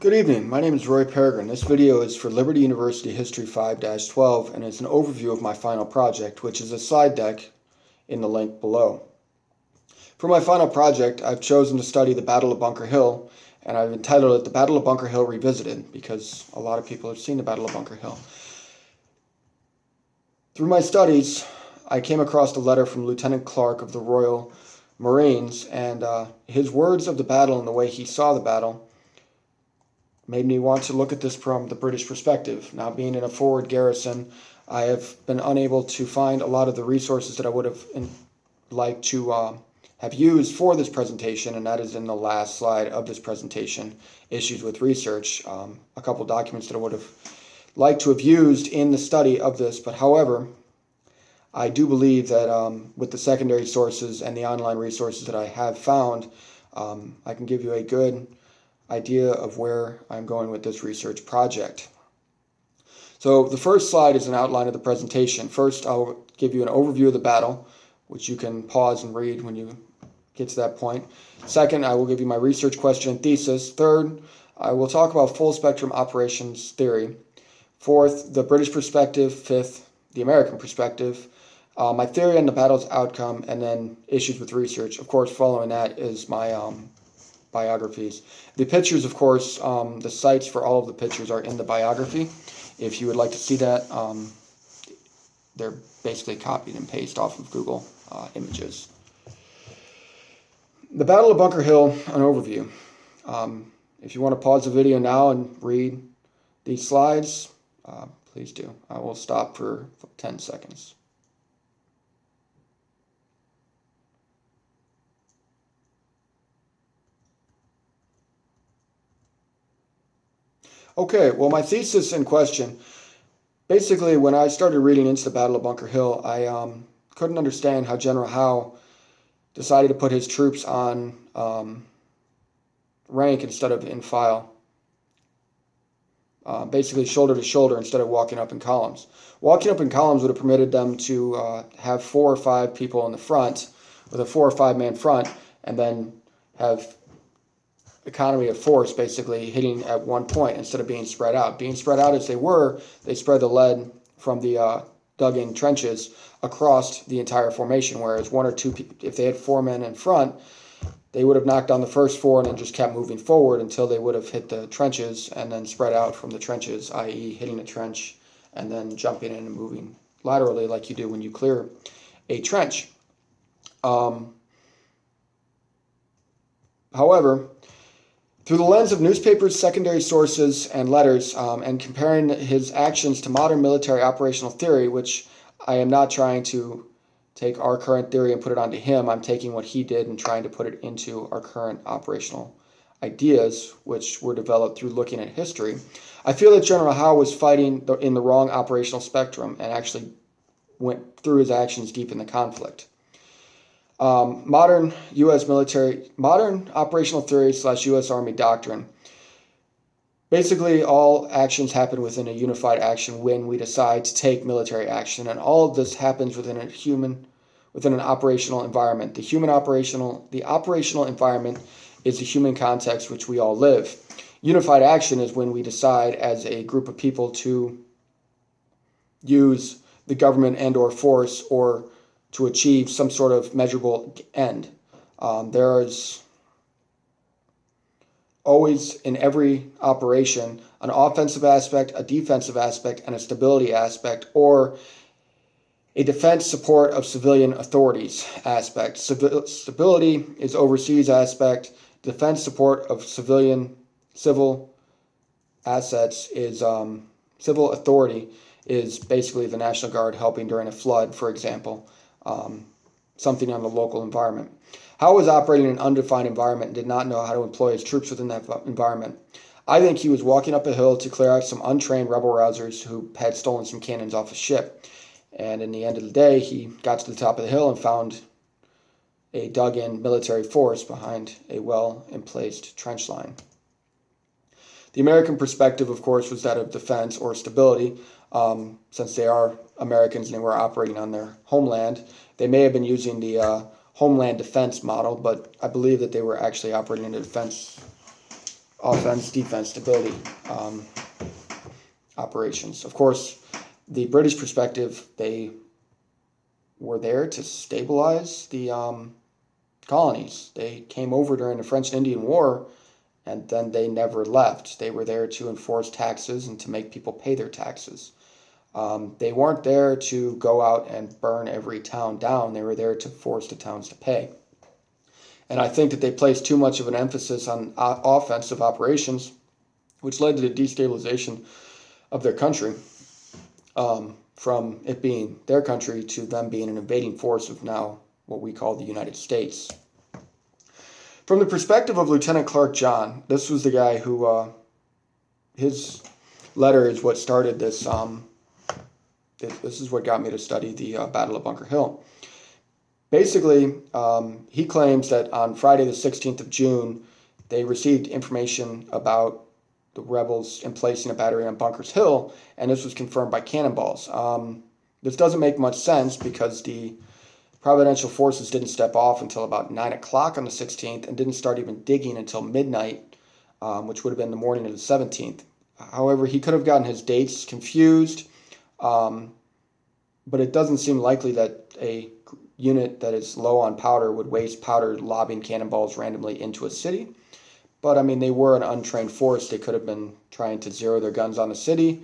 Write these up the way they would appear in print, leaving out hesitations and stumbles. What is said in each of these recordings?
Good evening, my name is Roy Peregrine. This video is for Liberty University History 5-12 and it's an overview of my final project, which is a slide deck in the link below. For my final project, I've chosen to study the Battle of Bunker Hill, and I've entitled it The Battle of Bunker Hill Revisited because a lot of people have seen the Battle of Bunker Hill. Through my studies, I came across a letter from Lieutenant Clark of the Royal Marines, and his words of the battle and the way he saw the battle made me want to look at this from the British perspective. Now, being in a forward garrison, I have been unable to find a lot of the resources that I would have liked to have used for this presentation, and that is in the last slide of this presentation, Issues with Research. A couple documents that I would have liked to have used in the study of this, but however, I do believe that with the secondary sources and the online resources that I have found, I can give you a good idea of where I'm going with this research project. So the first slide is an outline of the presentation. First, I'll give you an overview of the battle, which you can pause and read when you get to that point. Second, I will give you my research question and thesis. Third, I will talk about full spectrum operations theory. Fourth, the British perspective. Fifth, the American perspective. My theory on the battle's outcome, and then issues with research. Of course, following that is my biographies. The pictures, of course, the sites for all of the pictures are in the biography. If you would like to see that, they're basically copied and pasted off of Google Images. The Battle of Bunker Hill, an overview. If you want to pause the video now and read these slides, please do. I will stop for 10 seconds. Okay, well, my thesis in question, basically when I started reading into the Battle of Bunker Hill, I couldn't understand how General Howe decided to put his troops on rank instead of in file, basically shoulder to shoulder instead of walking up in columns. Walking up in columns would have permitted them to have 4 or 5 people in the front with a 4 or 5 man front, and then have economy of force basically hitting at one point instead of being spread out. Being spread out as they were, they spread the lead from the dug-in trenches across the entire formation, whereas 1 or 2 people, if they had 4 men in front, they would have knocked down the first 4 and then just kept moving forward until they would have hit the trenches and then spread out from the trenches, i.e. hitting a trench and then jumping in and moving laterally like you do when you clear a trench. However, through the lens of newspapers, secondary sources, and letters, and comparing his actions to modern military operational theory, which I am not trying to take our current theory and put it onto him. I'm taking what he did and trying to put it into our current operational ideas, which were developed through looking at history. I feel that General Howe was fighting in the wrong operational spectrum and actually went through his actions deep in the conflict. Modern operational theory / U.S. Army doctrine. Basically, all actions happen within a unified action when we decide to take military action, and all of this happens within an operational environment. The operational environment is the human context which we all live. Unified action is when we decide as a group of people to use the government and/or force or to achieve some sort of measurable end. There is always in every operation an offensive aspect, a defensive aspect, and a stability aspect, or a defense support of civilian authorities aspect. Stability is overseas aspect. Defense support of civil assets is civil authority is basically the National Guard helping during a flood, for example. Something on the local environment. Howe was operating in an undefined environment and did not know how to employ his troops within that environment. I think he was walking up a hill to clear out some untrained rebel rousers who had stolen some cannons off a ship. And in the end of the day, he got to the top of the hill and found a dug-in military force behind a well-emplaced trench line. The American perspective, of course, was that of defense or stability. Since they are Americans and they were operating on their homeland, they may have been using the homeland defense model, but I believe that they were actually operating in a defense offense, defense, stability operations. Of course, the British perspective, they were there to stabilize the colonies. They came over during the French and Indian War, and then they never left. They were there to enforce taxes and to make people pay their taxes. They weren't there to go out and burn every town down. They were there to force the towns to pay. And I think that they placed too much of an emphasis on offensive operations, which led to the destabilization of their country, from it being their country to them being an invading force of now what we call the United States. From the perspective of Lieutenant Clark John, this was the guy who, his letter is what started this. This is what got me to study the Battle of Bunker Hill. Basically, he claims that on Friday the 16th of June, they received information about the rebels in placing a battery on Bunker's Hill, and this was confirmed by cannonballs. This doesn't make much sense because the Providential forces didn't step off until about 9 o'clock on the 16th and didn't start even digging until midnight, which would have been the morning of the 17th. However, he could have gotten his dates confused, but it doesn't seem likely that a unit that is low on powder would waste powder lobbing cannonballs randomly into a city. But I mean, they were an untrained force. They could have been trying to zero their guns on the city.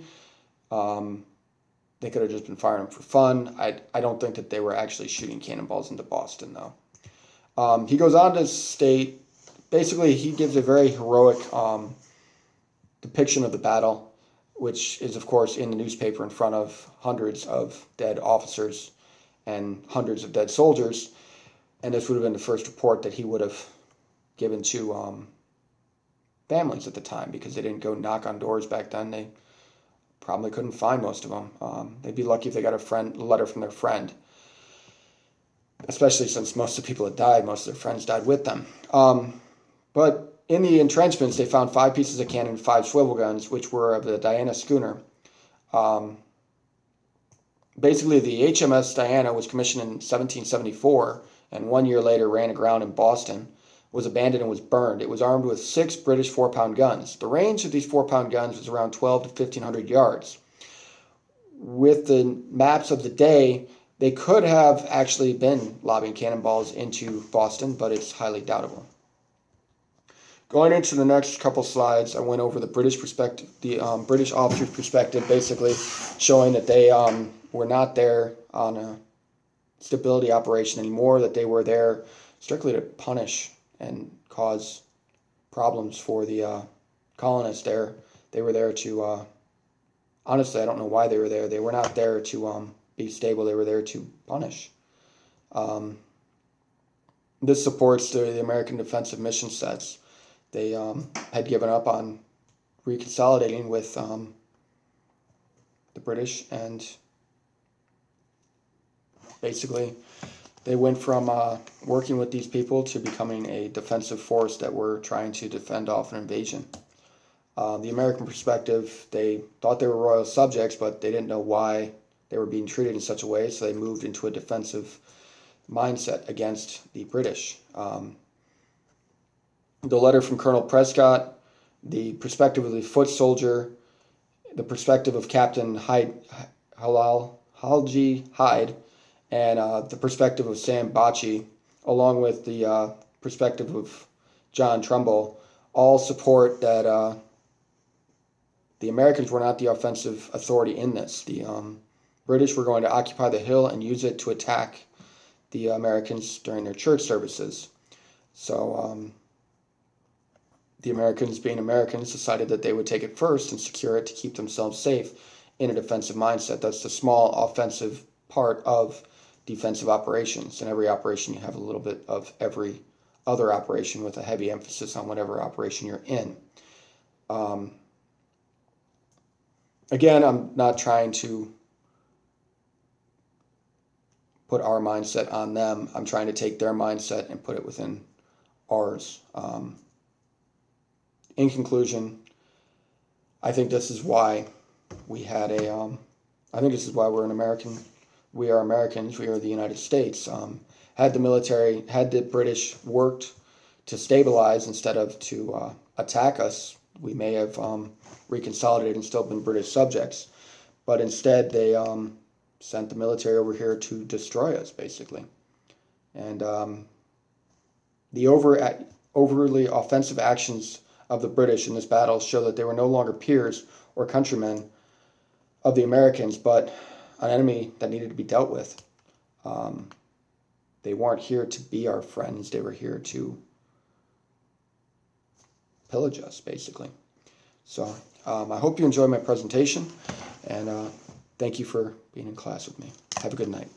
They could have just been firing them for fun. I don't think that they were actually shooting cannonballs into Boston, though. He goes on to state, basically, he gives a very heroic depiction of the battle, which is, of course, in the newspaper in front of hundreds of dead officers and hundreds of dead soldiers. And this would have been the first report that he would have given to families at the time, because they didn't go knock on doors back then. They probably couldn't find most of them. They'd be lucky if they got a letter from their friend, especially since most of the people that died, most of their friends died with them. But in the entrenchments, they found 5 pieces of cannon, 5 swivel guns, which were of the Diana schooner. Basically, the HMS Diana was commissioned in 1774, and 1 year later ran aground in Boston, was abandoned and was burned. It was armed with 6 British 4-pound guns. The range of these 4-pound guns was around 12 to 1,500 yards. With the maps of the day, they could have actually been lobbing cannonballs into Boston, but it's highly doubtable. Going into the next couple slides, I went over the British perspective, the British officer's perspective, basically showing that they were not there on a stability operation anymore, that they were there strictly to punish and cause problems for the colonists there. They were there to, honestly, I don't know why they were there. They were not there to be stable. They were there to punish. This supports the American defensive mission sets. They had given up on reconsolidating with the British, and basically they went from working with these people to becoming a defensive force that were trying to defend off an invasion. The American perspective, they thought they were royal subjects, but they didn't know why they were being treated in such a way, so they moved into a defensive mindset against the British. The letter from Colonel Prescott, the perspective of the foot soldier, the perspective of Captain Halji Hyde, and the perspective of Sam Bocci, along with the perspective of John Trumbull, all support that the Americans were not the offensive authority in this. The British were going to occupy the hill and use it to attack the Americans during their church services. So the Americans, being Americans, decided that they would take it first and secure it to keep themselves safe in a defensive mindset. That's the small offensive part of defensive operations. In every operation, you have a little bit of every other operation with a heavy emphasis on whatever operation you're in. Again, I'm not trying to put our mindset on them. I'm trying to take their mindset and put it within ours. In conclusion, I think this is why we had I think this is why we're an American. We are Americans. We are the United States. Had the military, had the British worked to stabilize instead of to attack us. We may have reconsolidated and still been British subjects, but instead they sent the military over here to destroy us, basically. And the overly offensive actions of the British in this battle show that they were no longer peers or countrymen of the Americans, but an enemy that needed to be dealt with. They weren't here to be our friends. They were here to pillage us, basically. So I hope you enjoyed my presentation, and thank you for being in class with me. Have a good night.